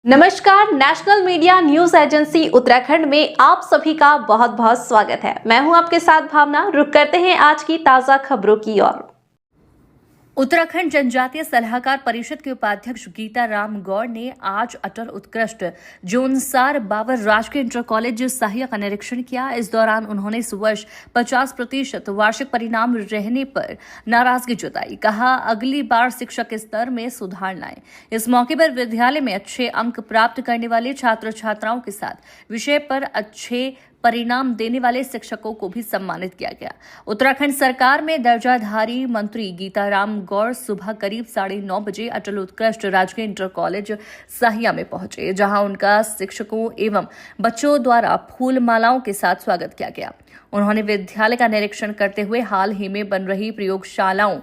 नमस्कार, national media news agency Uttarakhand में आप सभी का बहुत बहुत स्वागत है। मैं हूं आपके साथ भावना। रुक करते हैं आज की ताजा खबरों की ओर। उत्तराखंड जनजातीय सलाहकार परिषद के उपाध्यक्ष गीता राम गौड़ ने आज अटल उत्कृष्ट जोनसार बाबर राजकीय इंटर कॉलेज साहिया का निरीक्षण किया। इस दौरान उन्होंने इस वर्ष 50% वार्षिक परिणाम रहने पर नाराजगी जताई। कहा, अगली बार शिक्षा के स्तर में सुधार लाएं। इस मौके पर विद्यालय में अच्छे अंक प्राप्त करने वाले छात्र छात्राओं के साथ विषय पर अच्छे परिणाम देने वाले शिक्षकों को भी सम्मानित किया गया। उत्तराखंड सरकार में दर्जाधारी मंत्री गीता राम गौड़ सुबह करीब 9:30 बजे अटल उत्कृष्ट राजकीय इंटर कॉलेज साहिया में पहुंचे, जहां उनका शिक्षकों एवं बच्चों द्वारा फूल मालाओं के साथ स्वागत किया गया। उन्होंने विद्यालय का निरीक्षण करते हुए हाल ही में बन रही प्रयोगशालाओं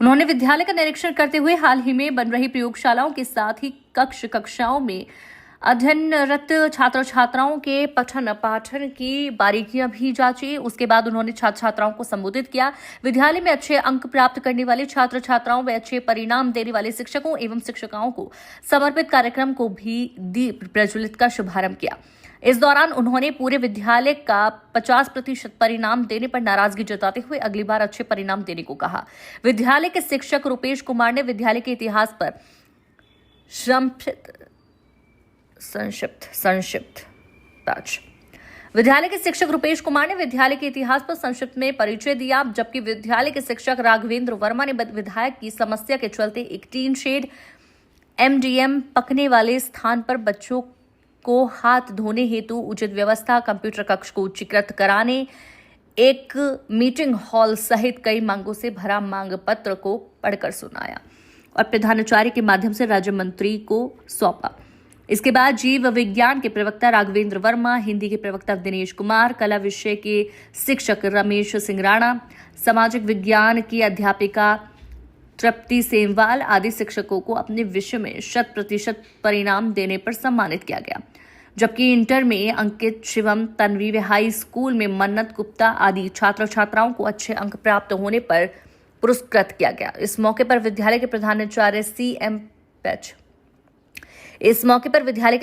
उन्होंने विद्यालय का निरीक्षण करते हुए हाल ही में बन रही प्रयोगशालाओं के साथ ही कक्षाओं में अध्ययनरत छात्र छात्राओं के पठन पाठन की बारीकियां भी जांची। उसके बाद उन्होंने छात्र छात्राओं को संबोधित किया। विद्यालय में अच्छे अंक प्राप्त करने वाले छात्र छात्राओं व अच्छे परिणाम देने वाले शिक्षकों एवं शिक्षिकाओं को समर्पित कार्यक्रम को भी दीप प्रज्वलित का शुभारंभ किया। इस दौरान उन्होंने पूरे विद्यालय का 50% परिणाम देने पर नाराजगी जताते हुए अगली बार अच्छे परिणाम देने को कहा। विद्यालय के शिक्षक रूपेश कुमार ने विद्यालय के इतिहास पर संक्षिप्त में परिचय दिया, जबकि विद्यालय के शिक्षक राघवेंद्र वर्मा ने विधायक की समस्या के चलते एक टीन शेड MDM पकने वाले स्थान पर बच्चों को हाथ धोने हेतु उचित व्यवस्था, कंप्यूटर कक्ष को उच्चीकृत कराने, एक मीटिंग हॉल सहित कई मांगों से भरा मांग पत्र को पढ़कर सुनाया और प्रधानाचार्य के माध्यम से राज्य मंत्री को सौंपा। इसके बाद जीव विज्ञान के प्रवक्ता राघवेंद्र वर्मा, हिंदी के प्रवक्ता दिनेश कुमार, कला विषय के शिक्षक रमेश सिंह राणा, सामाजिक विज्ञान की अध्यापिका तृप्ति सेमवाल आदि शिक्षकों को अपने विषय में 100% परिणाम देने पर सम्मानित किया गया। जबकि इंटर में अंकित शिवम, तन्वी व हाई स्कूल में मन्नत गुप्ता आदि छात्र छात्राओं को अच्छे अंक प्राप्त होने पर पुरस्कृत किया गया। इस मौके पर विद्यालय के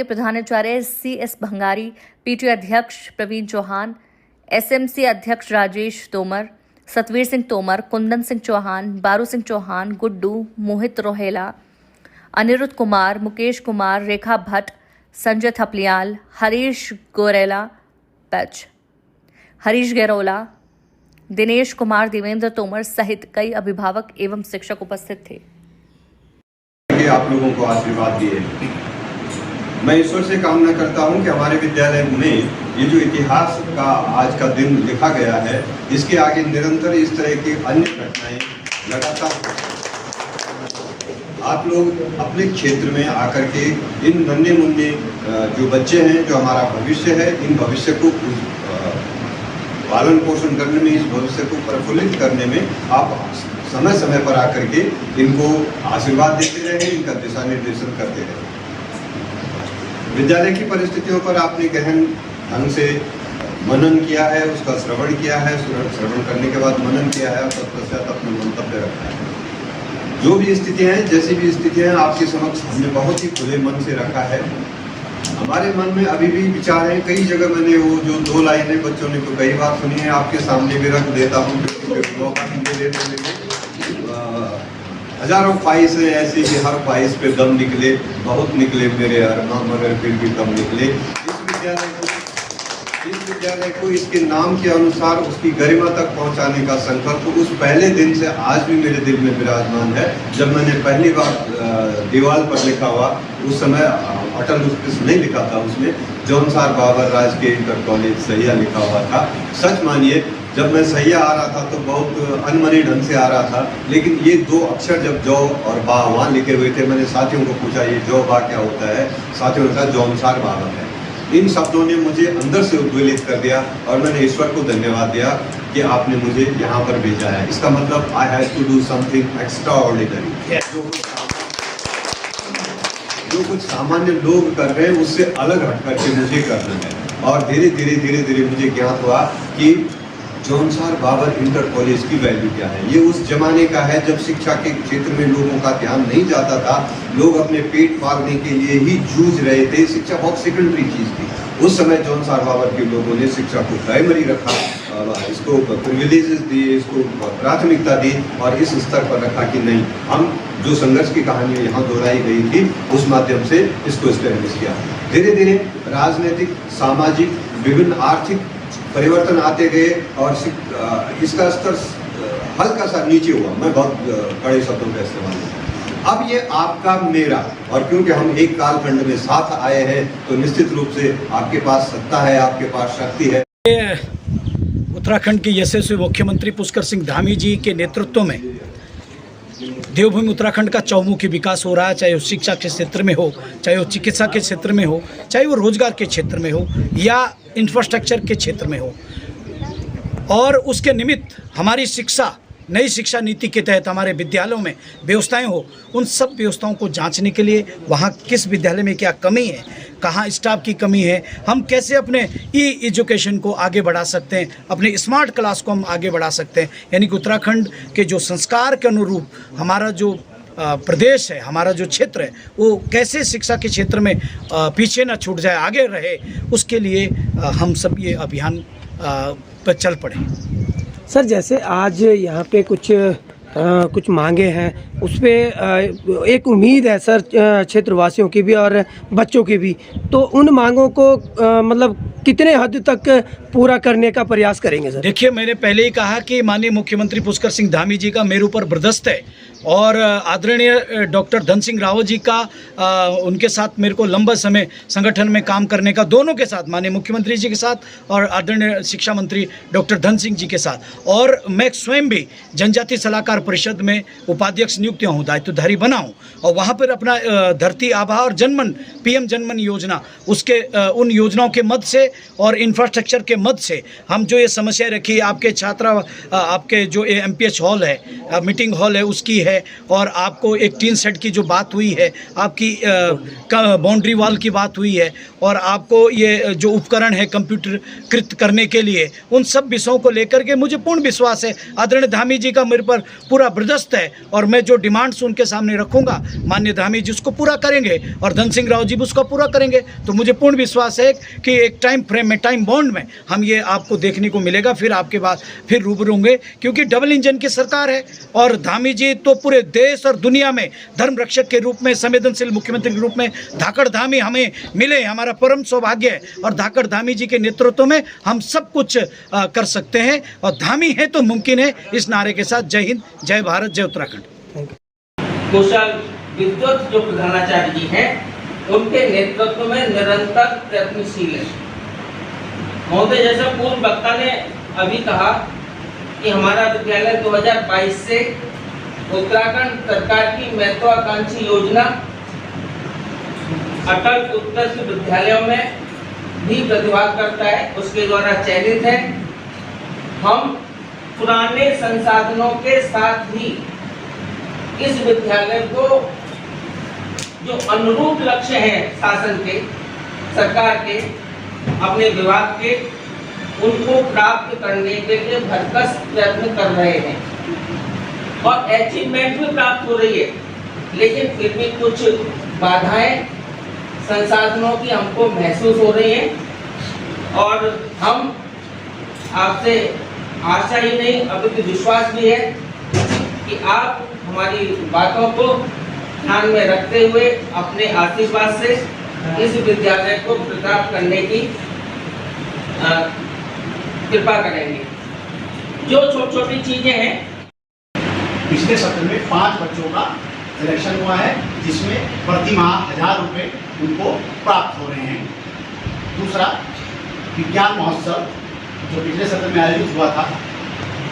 प्रधानाचार्य CS भंगारी, PT अध्यक्ष प्रवीण चौहान, SMC अध्यक्ष राजेश तोमर, सतवीर सिंह तोमर, कुंदन सिंह चौहान, बारू सिंह चौहान, गुड्डू, मोहित रोहेला, अनिरुद्ध कुमार, मुकेश कुमार, रेखा भट्ट, संजय थपलियाल, हरीश गैरोला, दिनेश कुमार, देवेंद्र तोमर सहित कई अभिभावक एवं शिक्षक उपस्थित थे। आप लोगों को आशीर्वाद दिए। मैं ईश्वर से कामना करता हूं कि हमारे विद्यालय में ये जो इतिहास का आज का दिन लिखा गया है, इसके आगे निरंतर इस तरह की अन्य घटनाएं लगातार आप लोग अपने क्षेत्र में आकर के इन नन्हे मुन्ने जो बच्चे हैं, जो हमारा भविष्य है, इन भविष्य को पालन पोषण करने में, इस भविष्य को प्रफुल्लित करने में आप समय समय पर आकर के इनको आशीर्वाद देते रहे, इनका दिशा निर्देशन करते रहे। विद्यालय की परिस्थितियों पर आपने गहन ढंग से मनन किया है, उसका श्रवण किया है, श्रवण करने के बाद मनन किया है और तत्पश्चात अपना मंतव्य रखा है। जो भी स्थितियां हैं, जैसी भी स्थितियां आपके समक्ष हमने बहुत ही खुले मन से रखा है। हमारे मन में अभी भी विचार है। कई जगह मैंने वो जो 2 लाइनें बच्चों ने तो कई बार सुनी है, आपके सामने भी रख देता हूँ। हजारों ख्वाहिश है ऐसी कि हर ख्वाहिश पे दम निकले, बहुत निकले मेरे अरमान, मगर फिर भी कम निकले। इस विद्यालय को इसके नाम के अनुसार उसकी गरिमा तक पहुंचाने का संकल्प उस पहले दिन से आज भी मेरे दिल में विराजमान है। जब मैंने पहली बार दीवार पर लिखा हुआ, उस समय अटल उत्कृष्ट नहीं लिखा था, उसमें जोनसार बाबर राजकीय इंटर कॉलेज सहिया लिखा हुआ था। सच मानिए, जब मैं सहिया आ रहा था तो बहुत अनमनी ढंग से आ रहा था, लेकिन ये 2 अक्षर जब जौ और बा वहाँ लिखे हुए थे, मैंने साथियों को पूछा ये जौ बा क्या होता है। साथियों ने कहा जोनसार बाबर है। इन शब्दों ने मुझे अंदर से उद्वेलित कर दिया और मैंने ईश्वर को धन्यवाद दिया कि आपने मुझे यहाँ पर भेजा है। इसका मतलब I have to do something extraordinary. जो कुछ सामान्य लोग कर रहे हैं उससे अलग हट करके मुझे करना है। और धीरे धीरे मुझे ज्ञात हुआ कि जौनसार बाबर इंटर कॉलेज की वैल्यू क्या है। ये उस जमाने का है जब शिक्षा के क्षेत्र में लोगों का ध्यान नहीं जाता था, लोग अपने पेट पालने के लिए ही जूझ रहे थे, शिक्षा बहुत सेकेंडरी चीज़ थी। उस समय जौनसार बाबर के लोगों ने शिक्षा को प्राइमरी रखा, इसको प्रिविलेजेस दिए, इसको प्राथमिकता दी और इस स्तर पर रखा कि नहीं, हम जो संघर्ष की कहानी यहाँ दोहराई गई थी उस माध्यम से इसको स्टैब्लिश किया। धीरे धीरे राजनीतिक, सामाजिक, विभिन्न आर्थिक परिवर्तन आते गए और इसका स्तर हल्का सा नीचे हुआ। मैं बहुत कड़े शब्दों का इस्तेमाल किया। अब ये आपका मेरा, और क्योंकि हम एक कालखंड में साथ आए हैं तो निश्चित रूप से आपके पास सत्ता है, आपके पास शक्ति है। उत्तराखंड के यशस्वी मुख्यमंत्री पुष्कर सिंह धामी जी के नेतृत्व में देवभूमि उत्तराखंड का चौमुखी विकास हो रहा है, चाहे वो शिक्षा के क्षेत्र में हो, चाहे वो चिकित्सा के क्षेत्र में हो, चाहे वो रोजगार के क्षेत्र में हो या इंफ्रास्ट्रक्चर के क्षेत्र में हो। और उसके निमित्त हमारी शिक्षा, नई शिक्षा नीति के तहत हमारे विद्यालयों में व्यवस्थाएं हो, उन सब व्यवस्थाओं को जांचने के लिए वहाँ किस विद्यालय में क्या कमी है, कहाँ स्टाफ की कमी है, हम कैसे अपने एजुकेशन को आगे बढ़ा सकते हैं, अपने स्मार्ट क्लास को हम आगे बढ़ा सकते हैं। यानी कि उत्तराखंड के जो संस्कार के अनुरूप हमारा जो प्रदेश है, हमारा जो क्षेत्र है, वो कैसे शिक्षा के क्षेत्र में पीछे न छूट जाए, आगे रहे, उसके लिए हम सब ये अभियान पर चल पड़े। सर, जैसे आज यहाँ पे कुछ मांगे हैं, उस पर एक उम्मीद है सर क्षेत्रवासियों की भी और बच्चों की भी, तो उन मांगों को मतलब कितने हद तक पूरा करने का प्रयास करेंगे सर? देखिए, मैंने पहले ही कहा कि माननीय मुख्यमंत्री पुष्कर सिंह धामी जी का मेरे ऊपर बर्दाश्त है और आदरणीय डॉक्टर धन सिंह रावत जी का उनके साथ मेरे को लंबा समय संगठन में काम करने का, दोनों के साथ, माननीय मुख्यमंत्री जी के साथ और आदरणीय शिक्षा मंत्री डॉक्टर धन सिंह जी के साथ, और मैं स्वयं भी जनजाति सलाहकार परिषद में उपाध्यक्ष नियुक्त हूँ, दायित्वधारी बना हूँ, और वहाँ पर अपना धरती आभा और जनमन, PM जनमन योजना, उसके उन योजनाओं के मद से और इंफ्रास्ट्रक्चर के मद से हम जो ये समस्या रखी, आपके आपके जो MPH हॉल है, मीटिंग हॉल है, उसकी है, और आपको एक टीन सेट की जो बात हुई है, आपकी बाउंड्री वॉल की बात हुई है, और आपको ये जो उपकरण है कंप्यूटरकृत करने के लिए, उन सब विषयों को लेकर के मुझे पूर्ण विश्वास है आदरणीय धामी जी का मेरे पर पूरा बर्दाश्त है, और मैं जो डिमांड्स उनके सामने रखूंगा, माननीय धामी जी उसको पूरा करेंगे और धन सिंह राव जी भी उसको पूरा करेंगे। तो मुझे पूर्ण विश्वास है कि एक टाइम फ्रेम में, टाइम बाउंड में हम ये आपको देखने को मिलेगा। फिर आपके बाद फिर रूबरू होंगे, क्योंकि डबल इंजन की सरकार है और धामी जी तो पूरे देश और दुनिया में धर्म रक्षक के रूप में, संवेदनशील मुख्यमंत्री के रूप में धाकड़ धामी हमें मिले, हमारा परम सौभाग्य है, और धाकड़ धामी जी के नेतृत्व में हम सब कुछ कर सकते हैं, और धामी है तो मुमकिन है। इस नारे के साथ जय हिंद, जय भारत, जय उत्तराखंड। कुशल विद्युत जो प्रधानाचार्य जी हैं, उनके नेतृत्व में निरंतर प्रयत्नशील है। महोदय, जैसे पूर्व वक्ता ने अभी कहा कि हमारा विद्यालय 2022 से उत्तराखंड सरकार की महत्वाकांक्षी योजना अटल उत्कृष्ट विद्यालयों में भी प्रतिभाग करता है, उसके द्वारा चयनित है। हम पुराने संसाधनों के साथ ही इस विद्यालय को जो अनुरूप लक्ष्य हैं शासन के, सरकार के, अपने विभाग के, उनको प्राप्त करने के लिए भरसक प्रयत्न कर रहे हैं और अचीवमेंट भी प्राप्त हो रही है। लेकिन फिर भी कुछ बाधाएं संसाधनों की हमको महसूस हो रही हैं, और हम आपसे आशा ही नहीं अभी विश्वास भी है कि आप हमारी बातों को ध्यान में रखते हुए अपने आशीर्वाद से इस विद्यालय को प्राप्त करने की कृपा करेंगे। जो छोटी छोटी चीजें हैं, पिछले सत्र में 5 बच्चों का सिलेक्शन हुआ है, जिसमें प्रति माह 1000 रुपये उनको प्राप्त हो रहे हैं। दूसरा, विज्ञान महोत्सव जो पिछले सत्र में आयोजित हुआ था,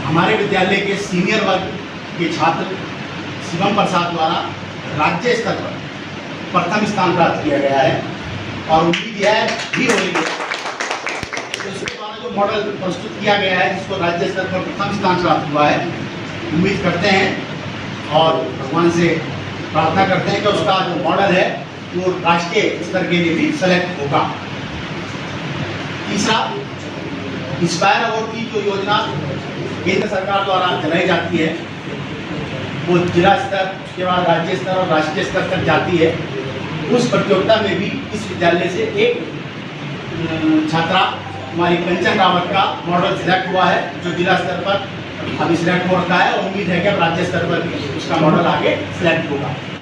हमारे विद्यालय के सीनियर वर्ग के छात्र शिवम प्रसाद द्वारा राज्य स्तर पर प्रथम स्थान प्राप्त किया गया है, और उम्मीद यह भी हो रही है कि उसके द्वारा जो मॉडल प्रस्तुत किया गया है, जिसको राज्य स्तर पर प्रथम स्थान प्राप्त हुआ है, उम्मीद करते हैं और भगवान से प्रार्थना करते हैं कि उसका जो मॉडल है वो राष्ट्रीय स्तर के लिए भी सेलेक्ट होगा। तीसरा, इंस्पायर अवार्ड की जो योजना केंद्र सरकार द्वारा चलाई जाती है वो जिला स्तर, उसके बाद राज्य स्तर और राष्ट्रीय स्तर तक जाती है। उस प्रतियोगिता में भी इस विद्यालय से एक छात्रा हमारी कंचन रावत का मॉडल सिलेक्ट हुआ है, जो जिला स्तर पर अभी सिलेक्ट हो रखा है और उम्मीद है कि अब राज्य स्तर पर भी उसका मॉडल आगे सिलेक्ट होगा।